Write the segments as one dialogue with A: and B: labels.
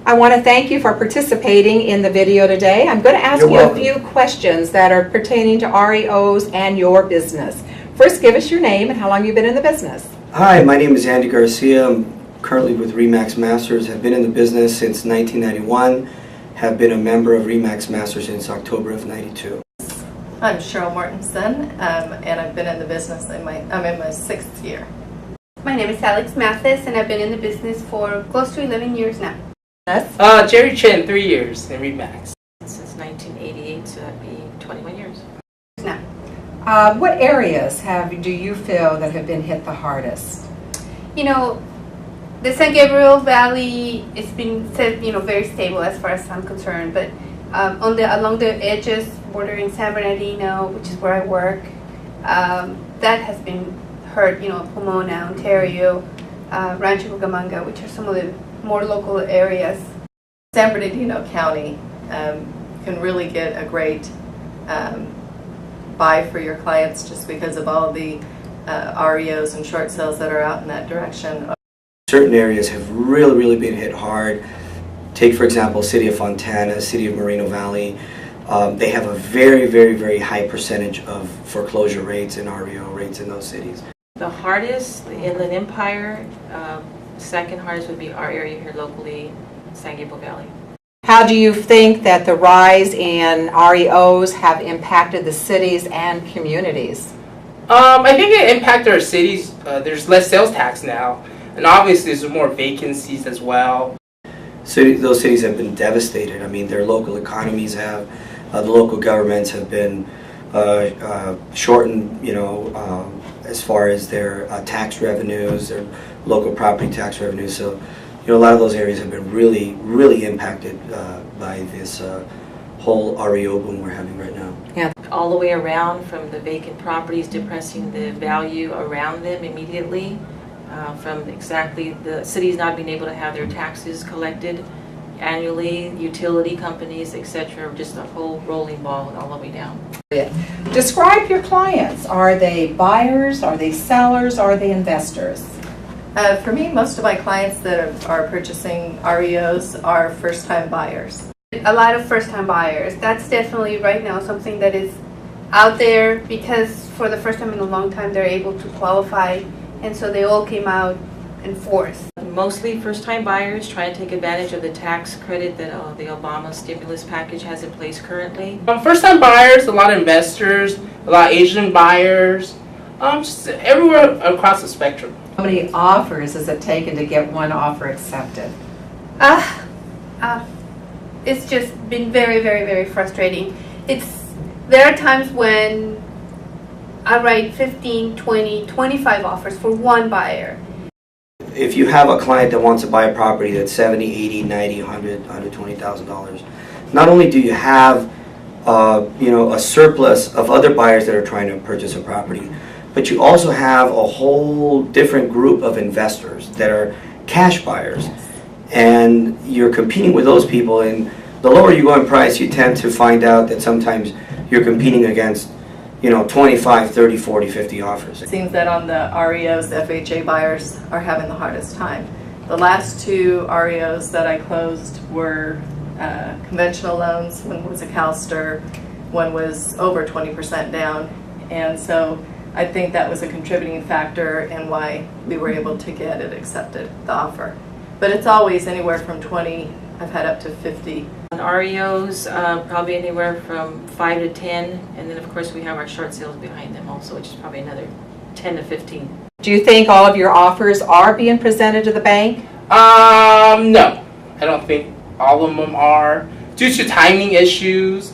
A: I want to thank you for participating in the video today. I'm going to ask you a few questions that are pertaining to REOs and your business. First, give us your name and how long you've been in the business.
B: Hi, my name is Andy Garcia. I'm currently with RE/MAX Masters. Have been in the business since 1991. Have been a member of RE/MAX Masters since October of '92.
C: I'm Cheryl Mortensen, and I've been in the business. I'm in my 6th year.
D: My name is Alex Mathis, and I've been in the business for close to 11 years now.
E: Jerry Chen, 3 years in RE/MAX.
F: Since 1988, so that'd be 21 years.
D: Now,
A: What areas do you feel that have been hit the hardest?
D: you know, the San Gabriel Valley has been very stable as far as I'm concerned, but along the edges bordering San Bernardino, which is where I work, that has been hurt. Pomona, Ontario, Rancho Cucamonga, which are some of the more local areas.
C: San Bernardino County can really get a great buy for your clients just because of all the REOs and short sales that are out in that direction.
B: Certain areas have really been hit hard. Take, for example, City of Fontana, City of Moreno Valley. They have a very high percentage of foreclosure rates and REO rates in those cities.
F: The hardest, the Inland Empire. Second hardest would be our area here locally, San Gabriel Valley.
A: How do you think that the rise in REOs have impacted the cities and communities?
E: I think it impacted our cities. There's less sales tax now, and obviously there's more vacancies as well.
B: So those cities have been devastated. I mean, their local economies have, the local governments have been shortened, as far as their tax revenues, their local property tax revenues. So, a lot of those areas have been really impacted by this whole REO boom we're having right now.
A: Yeah.
F: All the way around, from the vacant properties depressing the value around them immediately, from exactly the cities not being able to have their taxes collected annually, utility companies, etc., just a whole rolling ball all the way down.
A: Describe your clients. Are they buyers? Are they sellers? Are they investors?
C: For me, most of my clients that are purchasing REOs are first-time buyers.
D: a lot of first-time buyers. That's definitely right now something that is out there because for the first time in a long time they're able to qualify, and so they all came out in force.
F: Mostly first-time buyers trying to take advantage of the tax credit that the Obama stimulus package has in place currently.
E: First-time buyers, a lot of investors, a lot of Asian buyers, just everywhere across the spectrum.
A: How many offers has it taken to get one offer accepted?
D: It's just been very, very, very frustrating. There are times when I write 15, 20, 25 offers for one buyer.
B: If you have a client that wants to buy a property that's $70, $80, $90, $100, $120,000, not only do you have a surplus of other buyers that are trying to purchase a property, but you also have a whole different group of investors that are cash buyers, and you're competing with those people. And the lower you go in price, you tend to find out that sometimes you're competing against 25, 30, 40, 50 offers.
C: It seems that on the REOs, the FHA buyers are having the hardest time. The last two REOs that I closed were conventional loans. One was a CalSTR, one was over 20% down, and so I think that was a contributing factor in why we were able to get it accepted, the offer. But it's always anywhere from 20, I've had up to 50.
F: On REOs, probably anywhere from 5 to 10, and then of course we have our short sales behind them also, which is probably another 10 to 15.
A: Do you think all of your offers are being presented to the bank?
E: No, I don't think all of them are, due to timing issues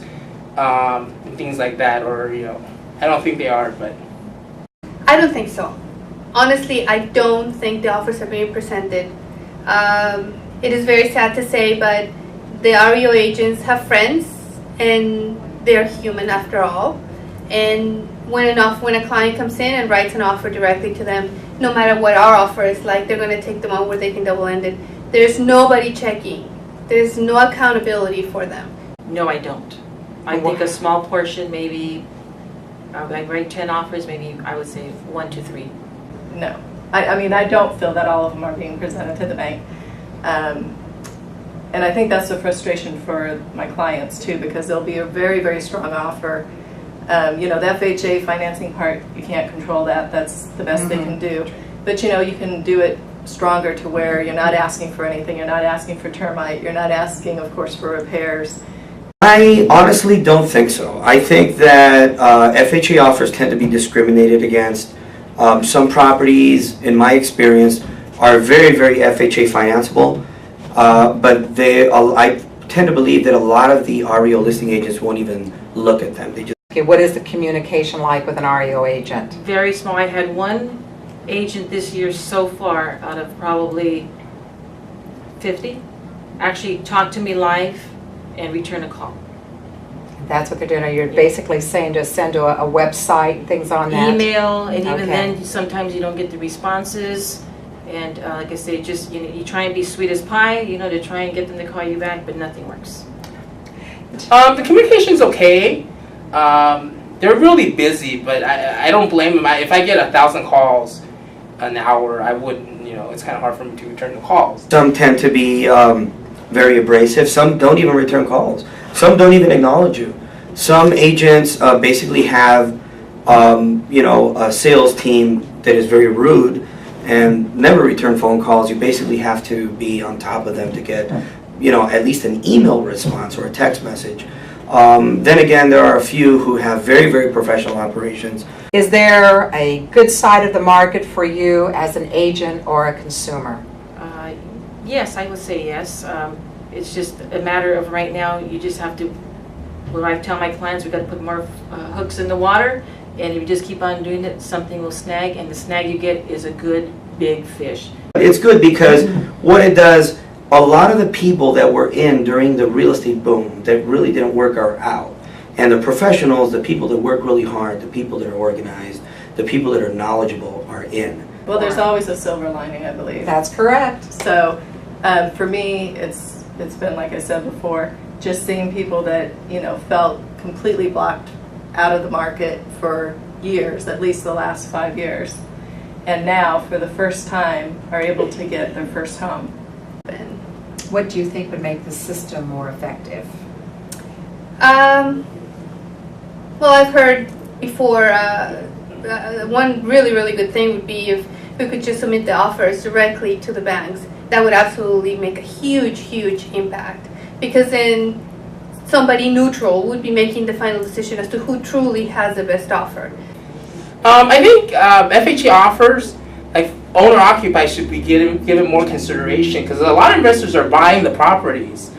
E: and things like that, or I don't think they are, but.
D: I don't think so. Honestly, I don't think the offers are being presented. It is very sad to say, but the REO agents have friends, and they're human after all. And when a client comes in and writes an offer directly to them, no matter what our offer is like, they're going to take them on where they think they will end it. There's nobody checking. There's no accountability for them.
F: No, I don't. I think a small portion, maybe, I write 10 offers, maybe I would say 1 to 3.
C: No. I mean, I don't feel that all of them are being presented to the bank. And I think that's the frustration for my clients too, because there'll be a very, very strong offer. You know, the FHA financing part, you can't control that. That's the best they can do. But you know, you can do it stronger to where you're not asking for anything. You're not asking for termite. You're not asking, of course, for repairs.
B: I honestly don't think so. I think that FHA offers tend to be discriminated against. Some properties, in my experience, are very, very FHA financeable, but I tend to believe that a lot of the REO listing agents won't even look at them. They just.
A: Okay, what is the communication like with an REO agent?
F: Very small. I had one agent this year so far out of probably 50 actually talk to me live and return a call.
A: That's what they're doing. You're basically saying to send to a website, things on that?
F: Email, and even
A: Okay.
F: then sometimes you don't get the responses. And like I say, just you try and be sweet as pie, to try and get them to call you back, but nothing works.
E: The communication's okay. They're really busy, but I don't blame them. If I get 1,000 calls an hour, I wouldn't, it's kind of hard for me to return the calls.
B: Some tend to be very abrasive. Some don't even return calls. Some don't even acknowledge you. Some agents basically have, a sales team that is very rude and never return phone calls. You basically have to be on top of them to get, at least an email response or a text message. Then again, there are a few who have very, very professional operations.
A: Is there a good side of the market for you as an agent or a consumer?
F: Yes, I would say yes. It's just a matter of right now, you just have to, what I tell my clients, we've got to put more hooks in the water, and if you just keep on doing it, something will snag, and the snag you get is a good big fish.
B: It's good because what it does, a lot of the people that were in during the real estate boom that really didn't work are out. And the professionals, the people that work really hard, the people that are organized, the people that are knowledgeable are in.
C: Well, there's always a silver lining, I believe.
A: That's correct.
C: So for me, it's been, like I said before, just seeing people that, felt completely blocked out of the market for years, at least the last 5 years, and now for the first time are able to get their first home.
A: What do you think would make the system more effective?
D: Well, I've heard before, one really, really good thing would be if we could just submit the offers directly to the banks. That would absolutely make a huge, huge impact, because then somebody neutral would be making the final decision as to who truly has the best offer.
E: I think FHA offers, like owner-occupied, should be given more consideration, because a lot of investors are buying the properties.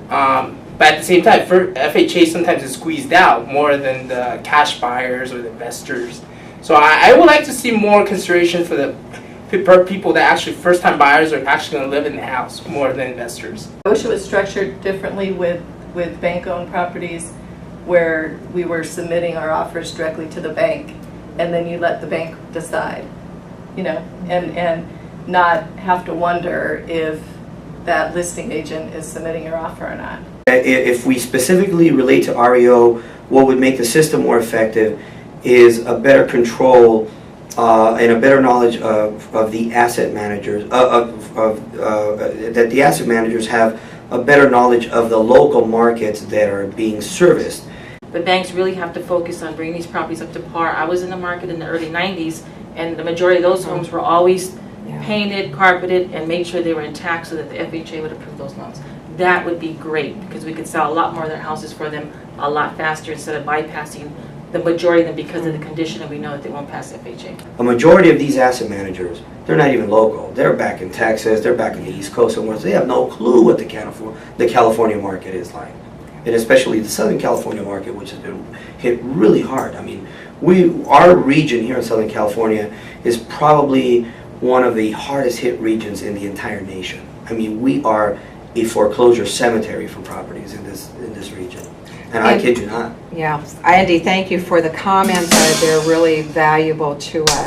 E: But at the same time, FHA sometimes is squeezed out more than the cash buyers or the investors. So I would like to see more consideration for the people that actually first-time buyers are actually going to live in the house more than investors.
C: I wish it was structured differently with bank-owned properties, where we were submitting our offers directly to the bank, and then you let the bank decide, and not have to wonder if that listing agent is submitting your offer or not.
B: If we specifically relate to REO, what would make the system more effective is a better control and a better knowledge of the asset managers, that the asset managers have a better knowledge of the local markets that are being serviced.
F: The banks really have to focus on bringing these properties up to par. I was in the market in the early 90s, and the majority of those homes were always painted, carpeted, and made sure they were intact so that the FHA would approve those loans. That would be great, because we could sell a lot more of their houses for them a lot faster instead of bypassing the majority of them because of the condition, and we know that they won't pass FHA.
B: A majority of these asset managers, they're not even local. They're back in Texas, they're back in the East Coast somewhere, so they have no clue what the California market is like. And especially the Southern California market, which has been hit really hard. I mean, our region here in Southern California is probably one of the hardest hit regions in the entire nation. I mean, we are a foreclosure cemetery for properties in this region. And I kid you not.
A: Yeah. Andy, thank you for the comments. They're really valuable to us.